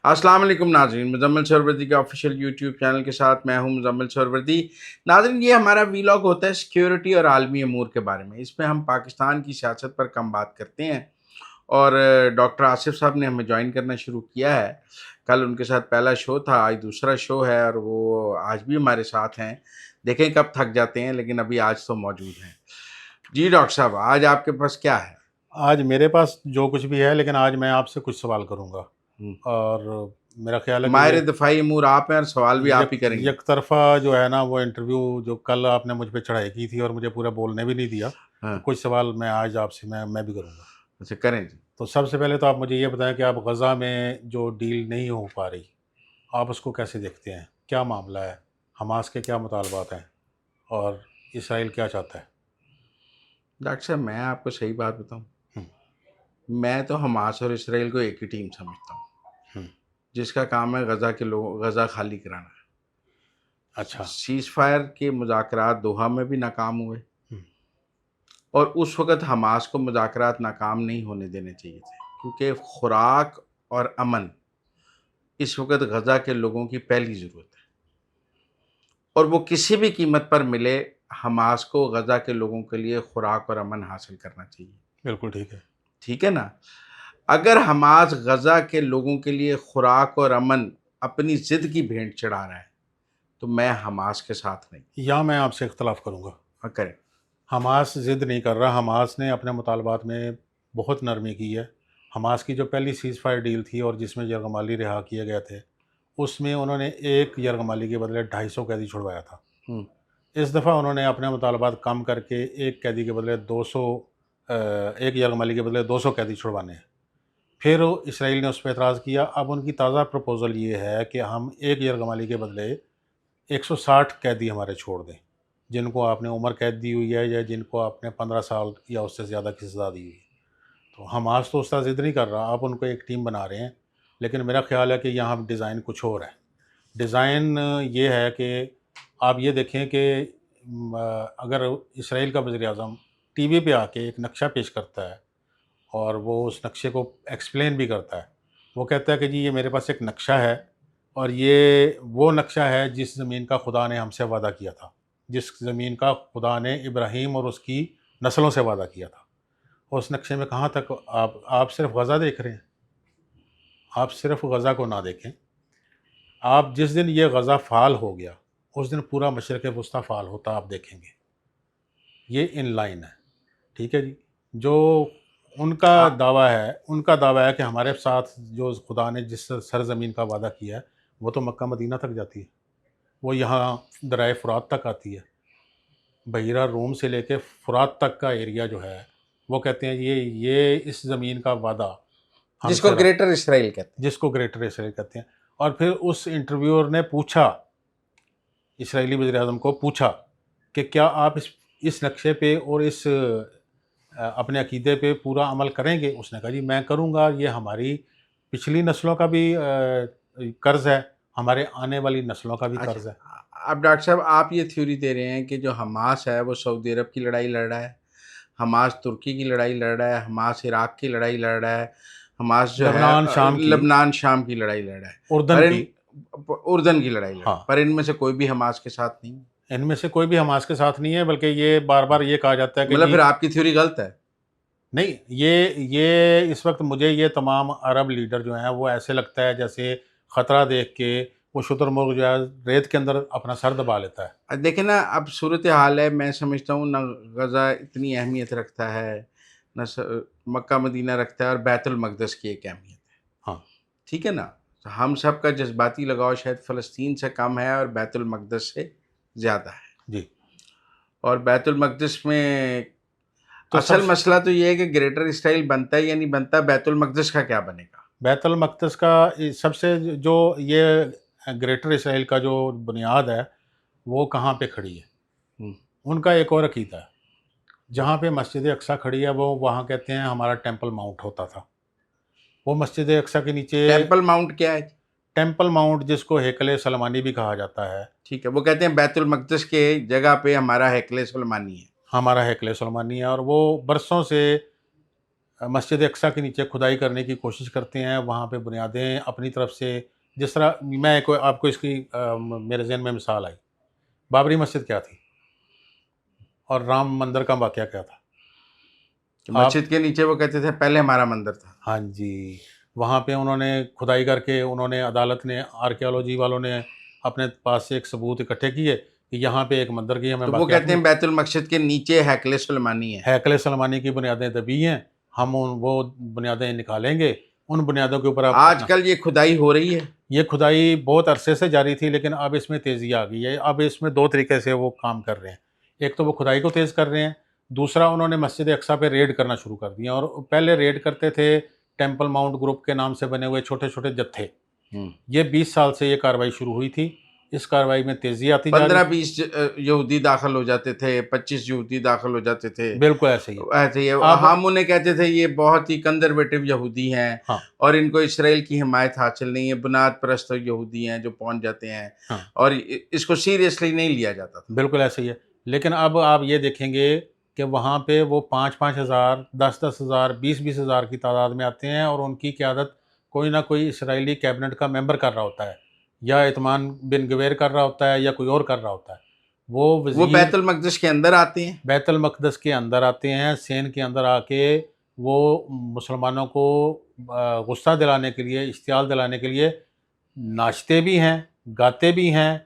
السلام علیکم ناظرین، مزمل سہروردی کے آفیشیل یوٹیوب چینل کے ساتھ میں ہوں مزمل سہروردی۔ ناظرین، یہ ہمارا ویلاگ ہوتا ہے سیکیورٹی اور عالمی امور کے بارے میں۔ اس میں ہم پاکستان کی سیاست پر کم بات کرتے ہیں، اور ڈاکٹر آصف صاحب نے ہمیں جوائن کرنا شروع کیا ہے۔ کل ان کے ساتھ پہلا شو تھا، آج دوسرا شو ہے، اور وہ آج بھی ہمارے ساتھ ہیں۔ دیکھیں کب تھک جاتے ہیں، لیکن ابھی آج تو موجود ہیں۔ جی ڈاکٹر صاحب، آج آپ کے پاس کیا ہے؟ آج میرے پاس جو کچھ بھی ہے، لیکن آج میں آپ سے کچھ سوال کروں گا، اور میرا خیال ہے کہ ماہر دفاعی امور آپ ہیں اور سوال بھی آپ ہی کریں گے۔ یک طرفہ جو ہے نا وہ انٹرویو جو کل آپ نے مجھ پہ چڑھائی کی تھی اور مجھے پورا بولنے بھی نہیں دیا، تو کچھ سوال میں آج آپ سے میں بھی کروں گا۔ اچھا کریں جی۔ تو سب سے پہلے تو آپ مجھے یہ بتائیں کہ آپ غزہ میں جو ڈیل نہیں ہو پا رہی، آپ اس کو کیسے دیکھتے ہیں؟ کیا معاملہ ہے؟ حماس کے کیا مطالبات ہیں اور اسرائیل کیا چاہتا ہے؟ ڈاکٹر صاحب، میں آپ کو صحیح بات بتاؤں، میں تو حماس اور اسرائیل کو ایک ہی ٹیم سمجھتا ہوں، جس کا کام ہے غزہ کے لوگ غزہ خالی کرانا ہے۔ اچھا، سیز فائر کے مذاکرات دوحہ میں بھی ناکام ہوئے، اور اس وقت حماس کو مذاکرات ناکام نہیں ہونے دینے چاہیے تھے، کیونکہ خوراک اور امن اس وقت غزہ کے لوگوں کی پہلی ضرورت ہے، اور وہ کسی بھی قیمت پر ملے، حماس کو غزہ کے لوگوں کے لیے خوراک اور امن حاصل کرنا چاہیے۔ بالکل ٹھیک ہے۔ ٹھیک ہے نا؟ اگر حماس غزہ کے لوگوں کے لیے خوراک اور امن اپنی ضد کی بھینٹ چڑھا رہا ہے تو میں حماس کے ساتھ نہیں۔ یا میں آپ سے اختلاف کروں گا۔ کریں۔ حماس ضد نہیں کر رہا، حماس نے اپنے مطالبات میں بہت نرمی کی ہے۔ حماس کی جو پہلی سیز فائر ڈیل تھی اور جس میں یرغمالی رہا کیے گئے تھے، اس میں انہوں نے ایک یرغمالی کے بدلے 250 قیدی چھڑوایا تھا۔ اس دفعہ انہوں نے اپنے مطالبات کم کر کے ایک قیدی کے بدلے 200 ایک یرغمالی کے بدلے 200 قیدی چھڑوانے ہیں۔ پھر اسرائیل نے اس پہ اعتراض کیا۔ اب ان کی تازہ پروپوزل یہ ہے کہ ہم ایک یرغمالی کے بدلے 160 قیدی ہمارے چھوڑ دیں، جن کو آپ نے عمر قید دی ہوئی ہے یا جن کو آپ نے 15 سال یا اس سے زیادہ کی سزا دی ہوئی ہے۔ تو حماس تو اس طرح ضد نہیں کر رہا، آپ ان کو ایک ٹیم بنا رہے ہیں، لیکن میرا خیال ہے کہ یہاں ڈیزائن کچھ اور ہے۔ ڈیزائن یہ ہے کہ آپ یہ دیکھیں کہ اگر اسرائیل کا وزیر اعظم ٹی وی پہ آ کے ایک نقشہ پیش کرتا ہے اور وہ اس نقشے کو ایکسپلین بھی کرتا ہے، وہ کہتا ہے کہ جی یہ میرے پاس ایک نقشہ ہے، اور یہ وہ نقشہ ہے جس زمین کا خدا نے ہم سے وعدہ کیا تھا، جس زمین کا خدا نے ابراہیم اور اس کی نسلوں سے وعدہ کیا تھا۔ اس نقشے میں کہاں تک آپ صرف غزہ دیکھ رہے ہیں؟ آپ صرف غزہ کو نہ دیکھیں، آپ جس دن یہ غزہ فعال ہو گیا اس دن پورا مشرق وسطیٰ فعال ہوتا آپ دیکھیں گے۔ یہ ان لائن ہے، ٹھیک ہے جی۔ جو ان کا دعویٰ ہے کہ ہمارے ساتھ جو خدا نے جس سرزمین کا وعدہ کیا ہے وہ تو مکہ مدینہ تک جاتی ہے، وہ یہاں دریائے فرات تک آتی ہے، بحیرہ روم سے لے کے فرات تک کا ایریا جو ہے، وہ کہتے ہیں یہ اس زمین کا وعدہ جس کو گریٹر اسرائیل کہتے ہیں، جس کو گریٹر اسرائیل کہتے ہیں۔ اور پھر اس انٹرویور نے پوچھا، اسرائیلی وزیر اعظم کو پوچھا کہ کیا آپ اس نقشے پہ اور اس اپنے عقیدے پہ پورا عمل کریں گے؟ اس نے کہا جی میں کروں گا، یہ ہماری پچھلی نسلوں کا بھی قرض ہے، ہمارے آنے والی نسلوں کا بھی قرض ہے۔ اب ڈاکٹر صاحب آپ یہ تھیوری دے رہے ہیں کہ جو حماس ہے وہ سعودی عرب کی لڑائی لڑ رہا ہے، حماس ترکی کی لڑائی لڑ رہا ہے، حماس عراق کی لڑائی لڑ رہا ہے، حماس جو ہے لبنان شام کی لڑائی لڑ رہا ہے، اردن کی لڑائی لڑ رہا ہے، پر ان میں سے کوئی بھی حماس کے ساتھ نہیں ہے۔ ان میں سے کوئی بھی حماس کے ساتھ نہیں ہے، بلکہ یہ بار بار یہ کہا جاتا ہے کہ مطلب پھر آپ کی تھیوری غلط ہے؟ نہیں، یہ اس وقت مجھے یہ تمام عرب لیڈر جو ہیں وہ ایسے لگتا ہے جیسے خطرہ دیکھ کے وہ شتر مرغ جو ہے ریت کے اندر اپنا سر دبا لیتا ہے۔ دیکھیں نا، اب صورتحال ہے، میں سمجھتا ہوں نہ غزہ اتنی اہمیت رکھتا ہے، نہ مکہ مدینہ رکھتا ہے، اور بیت المقدس کی ایک اہمیت ہے۔ ہاں ٹھیک ہے نا؟ ہم سب کا جذباتی لگاؤ شاید فلسطین سے کم ہے اور بیت المقدس سے زیادہ ہے جی۔ اور بیت المقدس میں اصل مسئلہ تو یہ ہے کہ گریٹر اسرائیل بنتا ہے یا نہیں بنتا، بیت المقدس کا کیا بنے گا؟ بیت المقدس کا سب سے جو یہ گریٹر اسرائیل کا جو بنیاد ہے وہ کہاں پہ کھڑی ہے؟ ان کا ایک اور عقیدہ ہے، جہاں پہ مسجد اقصیٰ کھڑی ہے وہ وہاں کہتے ہیں ہمارا ٹیمپل ماؤنٹ ہوتا تھا۔ وہ مسجد اقصیٰ کے نیچے ٹیمپل ماؤنٹ کیا ہے؟ ٹیمپل ماؤنٹ جس کو ہیکل سلمانی بھی کہا جاتا ہے۔ ٹھیک ہے، وہ کہتے ہیں بیت المقدس کے جگہ پہ ہمارا ہیکل سلمانی ہے، ہمارا ہیکل سلمانی ہے، اور وہ برسوں سے مسجد اقصیٰ کے نیچے کھدائی کرنے کی کوشش کرتے ہیں، وہاں پہ بنیادیں اپنی طرف سے، جس طرح میں آپ کو اس کی میرے ذہن میں مثال آئی، بابری مسجد کیا تھی اور رام مندر کا واقعہ کیا تھا؟ مسجد کے نیچے وہ کہتے تھے پہلے ہمارا مندر تھا. ہاں جی، وہاں پہ انہوں نے کھدائی کر کے، انہوں نے عدالت نے، آرکیالوجی والوں نے اپنے پاس سے ایک ثبوت اکٹھے کیے کہ یہاں پہ ایک مندر کی ہمیں تو وہ کہتے ہیں بیت المقصد کے نیچے ہیکل سلیمانی ہے. ہیکل سلیمانی کی بنیادیں دبی ہیں، ہم وہ بنیادیں نکالیں گے، ان بنیادوں کے اوپر آج کل یہ کھدائی ہو رہی ہے. یہ کھدائی بہت عرصے سے جاری تھی، لیکن اب اس میں تیزی آ گئی ہے. اب اس میں دو طریقے سے وہ کام کر رہے ہیں. ایک تو وہ کھدائی کو تیز کر رہے ہیں، دوسرا انہوں نے مسجد اقصیٰ پہ ریڈ کرنا شروع کر دیا. اور پہلے ریڈ کرتے تھے ٹیمپل ماؤنٹ گروپ کے نام سے بنے ہوئے چھوٹے چھوٹے جتھے. یہ 20 سال سے یہ کارروائی شروع ہوئی تھی. اس کارروائی میں تیزی آتی جا رہی 15-20 یہودی داخل ہو جاتے تھے، 25 یہودی داخل ہو جاتے تھے. بالکل ایسے ہی ایسے ہی ہم انہیں کہتے تھے یہ بہت ہی کنزرویٹو یہودی ہیں اور ان کو اسرائیل کی حمایت حاصل نہیں ہے، بنیاد پرست یہودی ہیں جو پہنچ جاتے ہیں اور اس کو سیریسلی نہیں لیا جاتا تھا. بالکل ایسے ہی ہے. لیکن اب آپ یہ دیکھیں گے کہ وہاں پہ وہ 5-5 ہزار، 10-10 ہزار، 20-20 ہزار کی تعداد میں آتے ہیں، اور ان کی قیادت کوئی نہ کوئی اسرائیلی کیبنٹ کا ممبر کر رہا ہوتا ہے، یا اطمان بن گویر کر رہا ہوتا ہے، یا کوئی اور کر رہا ہوتا ہے. وہ بیت المقدس کے اندر آتے ہیں، بیت المقدس کے اندر آتے ہیں، سین کے اندر آ کے وہ مسلمانوں کو غصہ دلانے کے لیے، اشتعال دلانے کے لیے ناچتے بھی ہیں، گاتے بھی ہیں.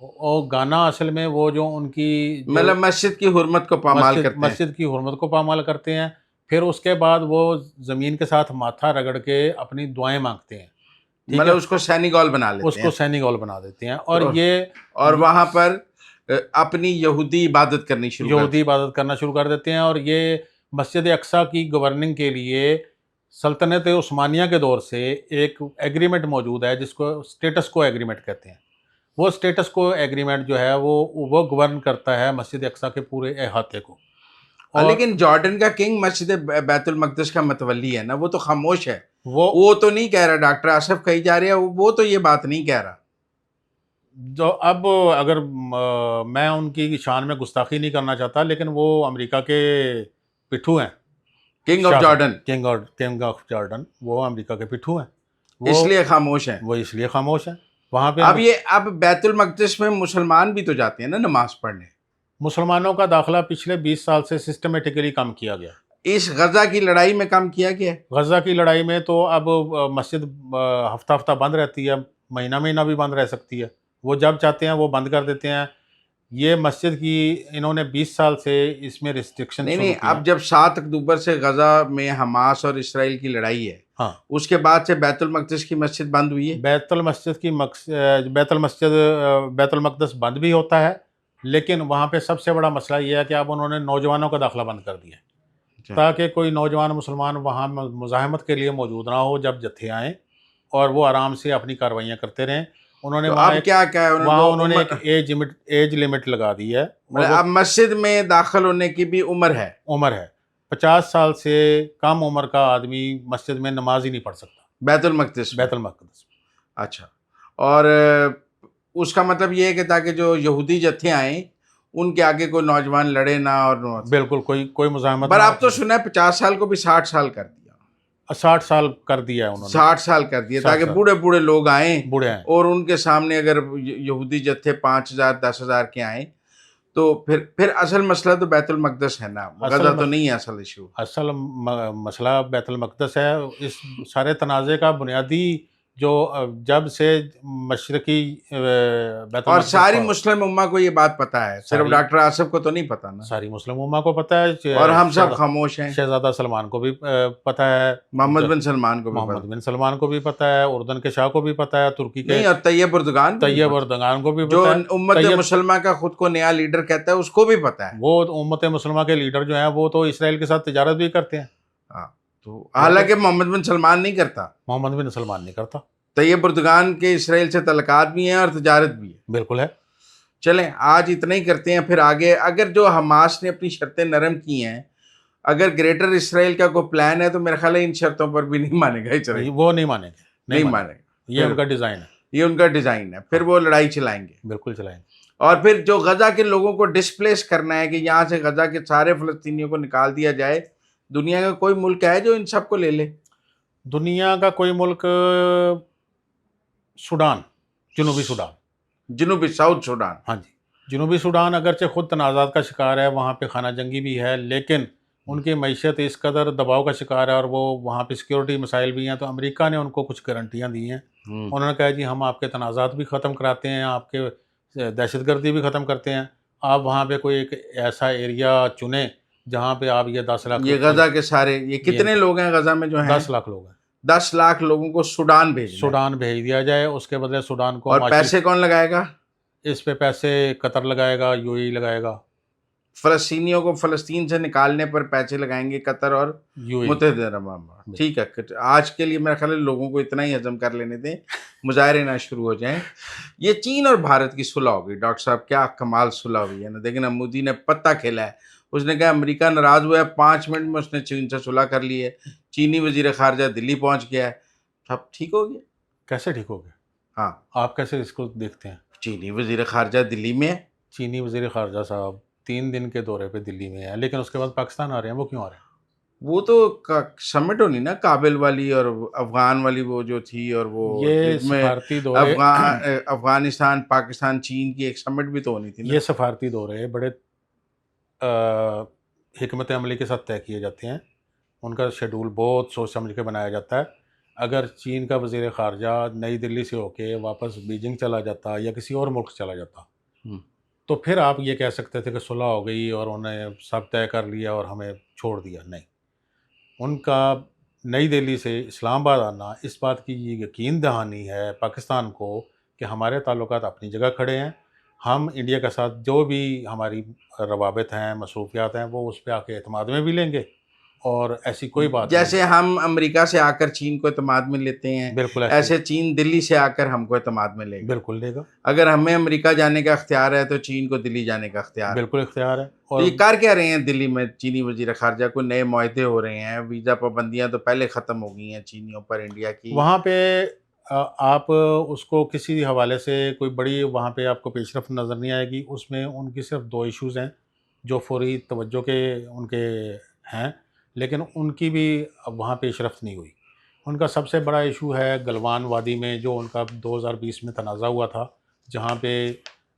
اور گانا اصل میں وہ جو ان کی مطلب مسجد کی حرمت کو پامال کرتے ہیں، مسجد کی حرمت کو پامال کرتے ہیں. پھر اس کے بعد وہ زمین کے ساتھ ماتھا رگڑ کے اپنی دعائیں مانگتے ہیں. مطلب اس کو سینیگال بنا لیتے ہیں، اس کو سینیگال بنا دیتے ہیں. اور وہاں پر اپنی یہودی عبادت کرنا شروع کر دیتے ہیں. اور یہ مسجد اقصیٰ کی گورننگ کے لیے سلطنت عثمانیہ کے دور سے ایک ایگریمنٹ موجود ہے جس کو اسٹیٹس کو ایگریمنٹ کہتے ہیں. وہ اسٹیٹس کو ایگریمنٹ جو ہے وہ گورن کرتا ہے مسجد اقصیٰ کے پورے احاطے کو. لیکن جارڈن کا کنگ مسجد بیت المقدس کا متولی ہے نا، وہ تو خاموش ہے. وہ تو نہیں کہہ رہا، ڈاکٹر آصف کہی جا رہی ہے، وہ تو یہ بات نہیں کہہ رہا. جو اب اگر میں ان کی شان میں گستاخی نہیں کرنا چاہتا، لیکن وہ امریکہ کے پٹھو ہیں، کنگ آف جارڈن وہ امریکہ کے پٹھو ہیں، اس لیے خاموش ہیں. وہ اس لیے خاموش ہیں وہاں پہ. اب بیت المقدس میں مسلمان بھی تو جاتے ہیں نا نماز پڑھنے. مسلمانوں کا داخلہ پچھلے 20 سال سے سسٹمیٹکلی کم کیا گیا. اس غزہ کی لڑائی میں کم کیا گیا. غزہ کی لڑائی میں تو اب مسجد ہفتہ ہفتہ بند رہتی ہے، مہینہ بھی بند رہ سکتی ہے. وہ جب چاہتے ہیں وہ بند کر دیتے ہیں. یہ مسجد کی انہوں نے 20 سال سے اس میں ریسٹرکشن نہیں. اب جب 7 اکتوبر سے غزہ میں حماس اور اسرائیل کی لڑائی ہے، اس کے بعد سے بیت المقدس کی مسجد بند ہوئی ہے. بیت المقدس بند بھی ہوتا ہے، لیکن وہاں پہ سب سے بڑا مسئلہ یہ ہے کہ اب انہوں نے نوجوانوں کا داخلہ بند کر دیا تاکہ کوئی نوجوان مسلمان وہاں مزاحمت کے لیے موجود نہ ہو جب جتھے آئیں، اور وہ آرام سے اپنی کاروائیاں کرتے رہیں. انہوں نے انہوں نے ایک ایج لمٹ لگا دی ہے. اب مسجد میں داخل ہونے کی بھی عمر ہے. 50 سال سے کم عمر کا آدمی مسجد میں نماز ہی نہیں پڑھ سکتا بیت المقدس. اچھا. اور اس کا مطلب یہ ہے کہ تاکہ جو یہودی جتھے آئیں ان کے آگے کوئی نوجوان لڑے نہ، اور بالکل کوئی مزاحمت. پر اب تو سنا ہے 50 سال کو بھی 60 سال کر دیا. 60 سال کر دیا انہوں نے. 60 سال کر دیا تاکہ بوڑھے لوگ آئیں اور ان کے سامنے اگر یہودی جتھے 5000 10,000 کے آئیں تو پھر اصل مسئلہ تو بیت المقدس ہے نا، غزہ تو نہیں ہے اصل ایشو. اصل مسئلہ بیت المقدس ہے. اس سارے تنازع کا بنیادی جو جب سے مشرقی بیت اور ساری مسلم امہ کو یہ بات پتہ ہے، صرف ڈاکٹر آصف کو تو نہیں پتہ نا. ساری مسلم امہ کو پتہ ہے، اور ہم سب خاموش ہیں. شہزادہ سلمان کو بھی پتہ ہے، محمد بن سلمان کو بھی پتہ ہے، اردن کے شاہ کو بھی پتہ ہے، ترکی کے نہیں، اور طیب اردگان کو بھی جو پتہ ہے. امت مسلمہ کا خود کو نیا لیڈر کہتا ہے اس کو بھی پتہ ہے. وہ امت مسلمہ کے لیڈر جو ہیں وہ تو اسرائیل کے ساتھ تجارت بھی کرتے ہیں. تو حالانکہ محمد بن سلمان نہیں کرتا. طیب اردگان کے اسرائیل سے تعلقات بھی ہیں اور تجارت بھی ہے. بالکل ہے. چلیں آج اتنا ہی کرتے ہیں، پھر آگے اگر جو حماس نے اپنی شرطیں نرم کی ہیں، اگر گریٹر اسرائیل کا کوئی پلان ہے تو میرا خیال ہے ان شرطوں پر بھی نہیں مانے گا اسرائیل. وہ نہیں مانے گا. یہ ان کا ڈیزائن ہے. پھر وہ لڑائی چلائیں گے. بالکل چلائیں گے. اور پھر جو غزہ کے لوگوں کو ڈسپلیس کرنا ہے کہ یہاں سے غزہ کے سارے فلسطینیوں کو نکال دیا جائے، دنیا کا کوئی ملک ہے جو ان سب کو لے لے؟ دنیا کا کوئی ملک، سوڈان، جنوبی سوڈان. جنوبی ساؤتھ سوڈان. ہاں جی، جنوبی سوڈان اگرچہ خود تنازعات کا شکار ہے، وہاں پہ خانہ جنگی بھی ہے، لیکن ان کی معیشت اس قدر دباؤ کا شکار ہے اور وہ وہاں پہ سیکیورٹی مسائل بھی ہیں، تو امریکہ نے ان کو کچھ گارنٹیاں دی ہیں. انہوں نے کہا جی ہم آپ کے تنازعات بھی ختم کراتے ہیں، آپ کے دہشت گردی بھی ختم کرتے ہیں، آپ وہاں پہ کوئی ایک ایسا ایریا چنیں جہاں پہ آپ یہ 10 لاکھ یہ غزہ کے سارے، یہ کتنے لوگ ہیں غزہ میں جو ہیں؟ 10 لاکھ لوگ ہیں. 10 لاکھ لوگوں کو سوڈان بھیجنا ہے. سوڈان بھیج دیا جائے، اس کے بدلے سوڈان کو اور معاشی، پیسے کون لگائے گا؟ اس پہ پیسے قطر لگائے گا، یو اے ای لگائے گا. فلسطینیوں کو فلسطین سے نکالنے پر پیسے لگائیں گے قطر اور یو اے ای. متحدہ عرب امارات. ٹھیک ہے، آج کے لیے میرا خیال ہے لوگوں کو اتنا ہی ہضم کر لینے دیں، مظاہرے نہ شروع ہو جائیں. یہ چین اور بھارت کی صلح ہو گئی. ڈاکٹر صاحب کیا کمال صلح ہوئی ہے نا. دیکھیں نا، مودی نے پتہ کھیلا ہے. اس نے کہا امریکہ ناراض ہوا ہے، 5 منٹ میں اس نے چین سے صلح کر لی ہے. چینی وزیر خارجہ دلی پہنچ گیا ہے، سب ٹھیک ہو گیا. کیسے ٹھیک ہو گیا؟ ہاں، آپ کیسے اس کو دیکھتے ہیں؟ چینی وزیر خارجہ دلی میں ہے. چینی وزیر خارجہ صاحب 3 دن کے دورے پہ دلی میں ہیں، لیکن اس کے بعد پاکستان آ رہے ہیں. وہ کیوں آ رہے ہیں؟ وہ تو سمٹ ہونی نا، کابل والی اور افغان والی وہ جو تھی، اور وہ یہ جس میں سفارتی دورے، افغانستان پاکستان چین کی ایک سمٹ بھی تو ہونی تھی نا. یہ سفارتی دورے بڑے حکمت عملی کے ساتھ طے کیے جاتے ہیں. ان کا شیڈول بہت سوچ سمجھ کے بنایا جاتا ہے. اگر چین کا وزیر خارجہ نئی دلی سے ہو کے واپس بیجنگ چلا جاتا یا کسی اور ملک چلا جاتا، تو پھر آپ یہ کہہ سکتے تھے کہ صلح ہو گئی اور انہیں سب طے کر لیا اور ہمیں چھوڑ دیا. نہیں، ان کا نئی دلی سے اسلام آباد آنا اس بات کی یہ یقین دہانی ہے پاکستان کو کہ ہمارے تعلقات اپنی جگہ کھڑے ہیں. ہم انڈیا کے ساتھ جو بھی ہماری روابط ہیں، مصروفیات ہیں، وہ اس پہ آ کے اعتماد میں بھی لیں گے، اور ایسی کوئی بات نہیں. جیسے ہم امریکہ سے آ کر چین کو اعتماد میں لیتے ہیں، بالکل ایسے چین دلی سے آ کر ہم کو اعتماد میں لے گا. بالکل لے گا. اگر ہمیں امریکہ جانے کا اختیار ہے تو چین کو دلی جانے کا اختیار ہے. بالکل اختیار ہے. تو اور یہ کر کیا رہے ہیں دلی میں چینی وزیر خارجہ؟ کو نئے معاہدے ہو رہے ہیں، ویزا پابندیاں تو پہلے ختم ہو گئی ہیں چینیوں پر انڈیا کی. وہاں پہ آپ اس کو کسی حوالے سے کوئی بڑی وہاں پہ آپ کو پیش رفت نظر نہیں آئے گی. اس میں ان کی صرف 2 ایشوز ہیں جو فوری توجہ کے ان کے ہیں، لیکن ان کی بھی وہاں پیش رفت نہیں ہوئی. ان کا سب سے بڑا ایشو ہے گلوان وادی میں، جو ان کا 2020 میں تنازع ہوا تھا، جہاں پہ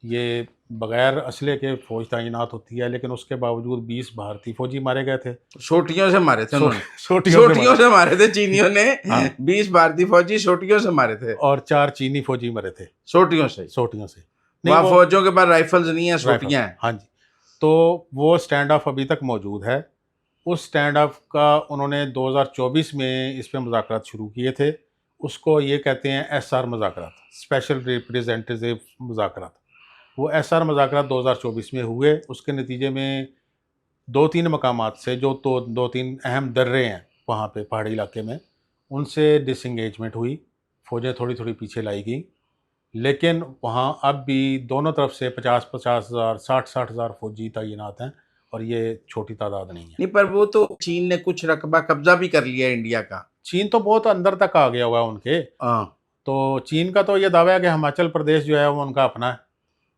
یہ بغیر اسلحے کے فوج تعینات ہوتی ہے، لیکن اس کے باوجود 20 بھارتی فوجی مارے گئے تھے. سوٹیوں سے مارے تھے انہوں نے. سوٹیوں سے مارے تھے چینیوں نے. ہاں. 20 بھارتی فوجی سوٹیوں سے مارے تھے. اور 4 چینی فوجی مرے تھے سوٹیوں سے. سوٹیوں سے. وہاں فوجوں کے پاس رائفلز نہیں ہیں، سوٹیاں ہیں. ہاں جی. تو وہ سٹینڈ آف ابھی تک موجود ہے. اس سٹینڈ آف کا انہوں نے 2024 میں اس پہ مذاکرات شروع کیے تھے. اس کو یہ کہتے ہیں ایس آر مذاکرات، اسپیشل ریپریزنٹیٹیو مذاکرات. وہ ایس آر مذاکرات 2024 میں ہوئے. اس کے نتیجے میں 2-3 مقامات سے جو 2-3 اہم درے ہیں وہاں پہ پہاڑی علاقے میں، ان سے ڈس انگیجمنٹ ہوئی، فوجیں تھوڑی تھوڑی پیچھے لائی گئیں. لیکن وہاں اب بھی دونوں طرف سے 50,000 60,000 فوجی تعینات ہیں، اور یہ چھوٹی تعداد نہیں ہے. نہیں، پر وہ تو چین نے کچھ رقبہ قبضہ بھی کر لیا انڈیا کا. چین تو بہت اندر تک آ گیا ہوا ان کے. ہاں. تو چین کا تو یہ دعویٰ ہے کہ ہماچل پردیش جو ہے وہ ان کا اپنا ہے.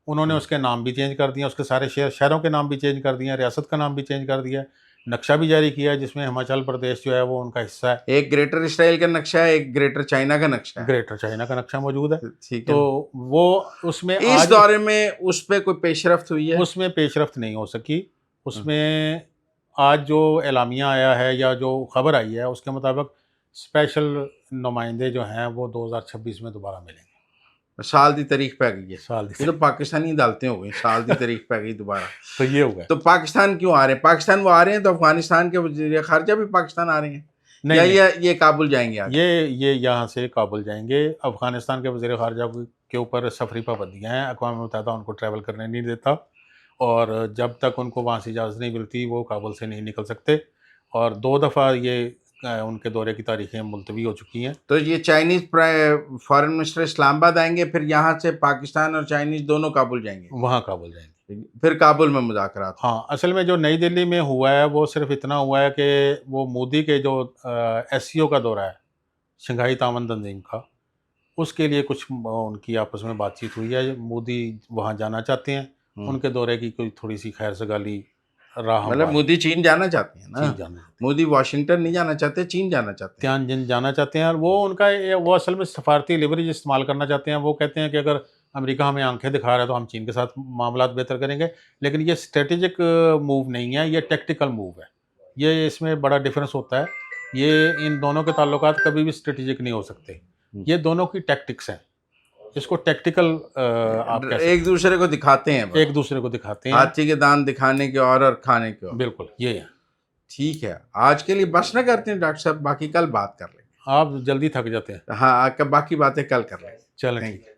انہوں نے اس کے نام بھی چینج کر دیا، اس کے سارے شہروں کے نام بھی چینج کر دیے، ریاست کا نام بھی چینج کر دیا، نقشہ بھی جاری کیا ہے جس میں ہماچل پردیش جو ہے وہ ان کا حصہ ہے. ایک گریٹر اسرائیل کا نقشہ ہے، ایک گریٹر چائنا کا نقشہ ہے. گریٹر چائنا کا نقشہ موجود ہے. ٹھیک ہے. تو وہ اس میں اس دورے میں اس پہ کوئی پیش رفت ہوئی ہے؟ اس میں پیش رفت نہیں ہو سکی. اس میں آج جو اعلامیہ آیا ہے یا جو خبر آئی ہے اس کے مطابق اسپیشل نمائندے جو ہیں وہ 2026 میں دوبارہ ملیں گے. سال دی تاریخ پہ گئی ہے. یہ تو پاکستانی عدالتیں ہو گئی، سال دی تاریخ پہ گئی دوبارہ. تو یہ ہوگا. تو پاکستان کیوں آ رہے ہیں؟ پاکستان وہ آ رہے ہیں تو افغانستان کے وزیر خارجہ بھی پاکستان آ رہے ہیں، یا یہ کابل جائیں گے؟ یہ یہاں سے کابل جائیں گے. افغانستان کے وزیر خارجہ کے اوپر سفری پابندیاں ہیں، اقوام متحدہ ان کو ٹریول کرنے نہیں دیتا، اور جب تک ان کو وہاں سے اجازت نہیں ملتی وہ کابل سے نہیں نکل سکتے. اور 2 دفعہ یہ ان کے دورے کی تاریخیں ملتوی ہو چکی ہیں. تو یہ چائنیز فارن منسٹر اسلام آباد آئیں گے، پھر یہاں سے پاکستان اور چائنیز دونوں کابل جائیں گے؟ وہاں کابل جائیں گے. پھر کابل میں مذاکرات. ہاں، اصل میں جو نئی دلی میں ہوا ہے وہ صرف اتنا ہوا ہے کہ وہ مودی کے جو ایس سی او کا دورہ ہے، شنگھائی تعاون تنظیم کا، اس کے لیے کچھ ان کی آپس میں بات چیت ہوئی ہے. مودی وہاں جانا چاہتے ہیں، ان کے دورے کی کوئی تھوڑی سی خیر سگالی راہ مطلب ہموار مودی چین جانا چاہتے ہیں نا، چین جانا مودی واشنگٹن نہیں جانا چاہتے، چین جانا چاہتے ہیں. تیانجن جانا چاہتے ہیں، اور وہ ان کا وہ اصل میں سفارتی لیوریج استعمال کرنا چاہتے ہیں. وہ کہتے ہیں کہ اگر امریکہ ہمیں آنکھیں دکھا رہا ہے تو ہم چین کے ساتھ معاملات بہتر کریں گے، لیکن یہ اسٹریٹجک موو نہیں ہے، یہ ٹیکٹیکل موو ہے. یہ اس میں بڑا ڈفرینس ہوتا ہے. یہ ان دونوں کے تعلقات کبھی بھی اسٹریٹجک نہیں ہو سکتے، یہ دونوں کی ٹیکٹکس ہیں. اس کو ٹیکٹیکل آپ کہہ سکتے ایک دوسرے کو دکھاتے ہیں ہیں، بس، ایک دوسرے کو دکھاتے ہیں. ہاتھی کے دان دکھانے کے اور کھانے کے اور. بالکل یہ ہے. ٹھیک ہے، آج کے لیے بس نہ کرتے ہیں ڈاکٹر صاحب، باقی کل بات کر لیں گے. آپ جلدی تھک جاتے ہیں. ہاں باقی باتیں کل کر لیں گے. چلیں تھینک ٹھیک یو. ہے.